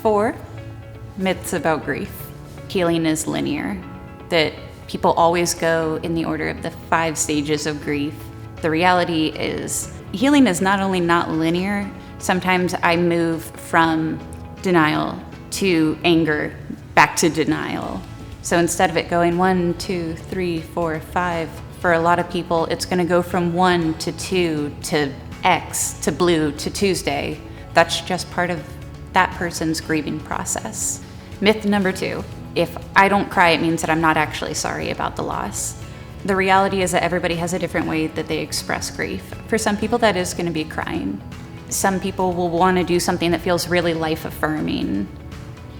4, myths about grief. Healing is linear, that people always go in the order of the 5 stages of grief. The reality is healing is not only not linear, sometimes I move from denial to anger, back to denial. So instead of it going 1, 2, 3, 4, 5, for a lot of people, it's gonna go from 1 to 2 to X to blue to Tuesday. That's just part of that person's grieving process. Myth number 2, if I don't cry, it means that I'm not actually sorry about the loss. The reality is that everybody has a different way that they express grief. For some people, that is gonna be crying. Some people will wanna do something that feels really life-affirming.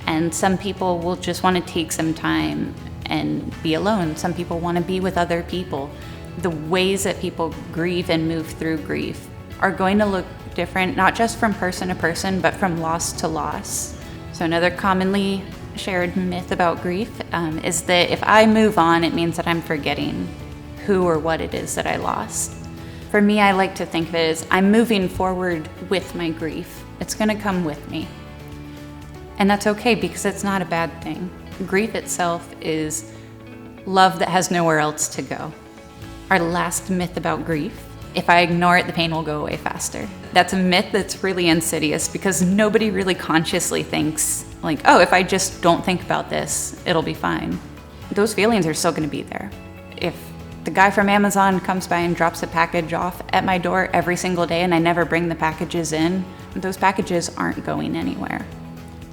And some people will just wanna take some time and be alone. Some people wanna be with other people. The ways that people grieve and move through grief are going to look different, not just from person to person, but from loss to loss. So another commonly shared myth about grief is that if I move on, it means that I'm forgetting who or what it is that I lost. For me, I like to think of it as I'm moving forward with my grief. It's gonna come with me. And that's okay because it's not a bad thing. Grief itself is love that has nowhere else to go. Our last myth about grief: if I ignore it, the pain will go away faster. That's a myth that's really insidious because nobody really consciously thinks like, oh, if I just don't think about this, it'll be fine. Those feelings are still gonna be there. If the guy from Amazon comes by and drops a package off at my door every single day and I never bring the packages in, those packages aren't going anywhere.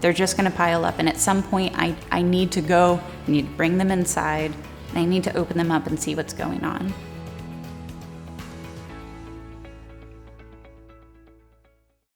They're just gonna pile up, and at some point I need to go, I need to bring them inside, and I need to open them up and see what's going on.